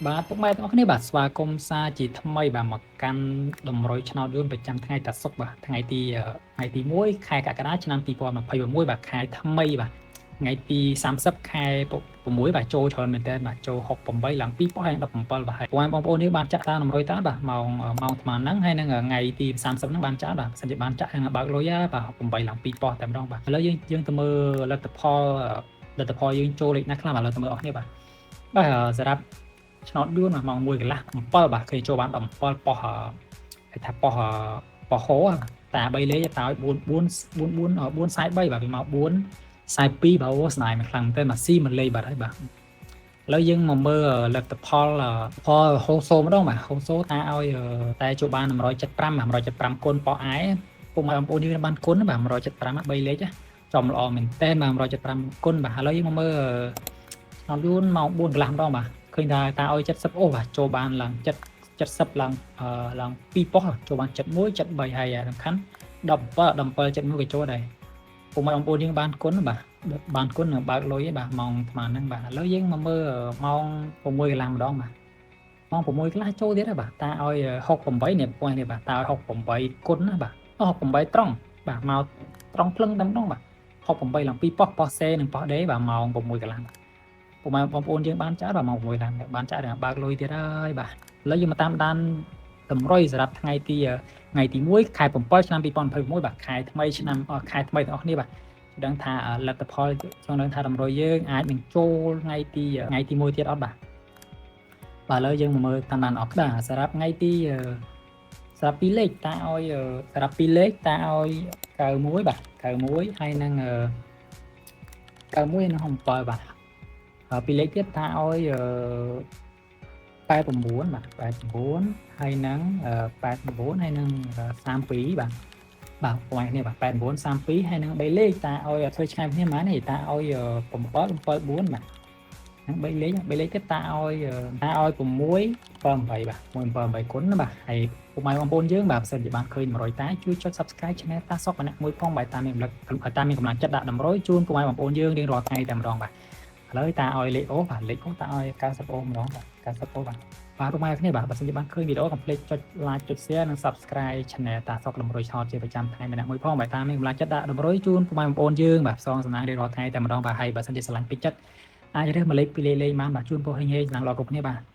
បាទពុកម៉ែទាំងអស់គ្នាបាទស្វាគមន៍សាជាថ្មីបាទមកកាន់តម្រុយឆ្នោតយួនប្រចាំថ្ងៃតាសុក្របាទថ្ងៃទី1ខែកក្កដាឆ្នាំ2026បាទខែថ្មីបាទថ្ងៃទី30ខែ6បាទចូលច្រើនមែនតើបាទចូល68ឡើង2017បាទហើយបងប្អូននេះបានចាក់តាមតម្រុយតើបាទម៉ោងអាត្មាហ្នឹងហើយនឹងថ្ងៃទី30ហ្នឹងបានចាក់បាទសិនជាបានចាក់ហើយបើកលុយបាទ68ឡើង2000តែម្ដងបាទឥឡូវយើងទៅមើលលទ្ធផលយើងចូលលេខណាខ្លះបាទឥឡូវទៅមើលអស់គ្នាបាទសម្រាប់ឆ្នោតយួនម៉ោង1កន្លះ7បាទគេចូលបាន17ប៉ុសគេថាប៉ុសហោតា3លេខតើ443បាទវាមក442បាទអូស្ដាយមិនខ្លាំងទេមកស៊ីមួយលេខបាទហើយបាទឥឡូវយើងមកមើលលទ្ធផលហូសូម្ដងបាទហូសូតាឲ្យតែចូលបាន175គុណប៉ុសឯពុកម៉ែបងប្អូនយើងបានគុណបាទ175 3លេខចំល្អមែនតើ175គុណបាទឥឡូវយើងមកមើលឆ្នោតយួនម៉ោង4កន្លះម្ដងបាទឃើញថាតាឲ្យ70អូបាទចូលបានឡើង70ឡើង2ប៉ុសចូលបាន71 73ហើយសំខាន់17 71ក៏ចូលដែរពុកម៉ែបងប្អូនយើងបានគុណបាទបានគុណនឹងបើកលុយឯបាទម៉ោងស្មើហ្នឹងបាទឥឡូវយើងមកមើលម៉ោង6កន្លះម្ដងបាទម៉ោង6កន្លះចូលទៀតបាទតាឲ្យ68នេះប៉ុណ្ណេះបាទតាឲ្យ68គុណណាបាទ68ត្រង់បាទមកត្រង់ភ្លឹងតែម្ដងបាទ68ឡើង2ប៉ុសសេនិងប៉ុសដេបាទម៉ោង6កន្លះពុកម៉ែបងប្អូនយើងបានចាក់បាទម៉ោង6ឡើងបានចាក់ដល់បើកលុយទៀតហើយបាទឥឡូវយើងមកតាមដានតម្រុយសម្រាប់ថ្ងៃទី1ខែ7ឆ្នាំ2021បាទខែថ្មីឆ្នាំខែថ្មីទាំងអស់គ្នាបាទដឹងថាលទ្ធផលចង់ដឹងថាតម្រុយយើងអាចនឹងចូលថ្ងៃទី1ទៀតអត់បាទឥឡូវយើងមកមើលតាមដានអស់បាទសម្រាប់ថ្ងៃទីសម្រាប់2លេខតាឲ្យសម្រាប់2លេខតាឲ្យ91បាទ91ហើយនឹង91និង7បាទ2លេខទៀតតាឲ្យ89បាទ89ហើយនឹង89ហើយនឹង32បាទបាទប៉ុណ្ណេះនេះបាទ89 32ហើយនឹង3លេខតាឲ្យអត់ធ្វើឆ្ងាយគ្នាហ្មងនេះតាឲ្យ7 74បាទហ្នឹង3លេខទៀតតាឲ្យ6 78បាទ678គុណណាបាទហើយពុកម៉ែបងប្អូនយើងបាទបើសិនជាបានឃើញ100តាជួយចុច Subscribe Channel តាសុកម្នាក់មួយផងបាទតាមមានកម្លាំងចិត្តដាក់តម្រុយជូនពុកម៉ែបងប្អូនយើងរៀងរាល់ថ្ងៃតែម្ដងបាទឥឡូវតាឲ្យលេខអូបាទលេខអូតាឲ្យ90អូម្ដងបាទ90អូបាទពុកម៉ែគ្នាបាទបើសិនជាបានឃើញវីដេអូកុំភ្លេចចុច Like ចុច Share និង Subscribe Channel តាសុកតម្រុយឆោតជាប្រចាំថ្ងៃម្នាក់មួយផងបាទតាមមានកម្លាំងចិត្តដាក់តម្រុយជូនពុកម៉ែបងប្អូនយើងបាទផ្សងសំណាងរៀងរាល់ថ្ងៃតែម្ដងបាទហើយបើសិនជាស្រឡាញ់ពីចិត្តអាចរើសមកលេខពីលេខបានបាទជូនពរហេងៗសំណាងល្អគ្រប់គ្នាបាទ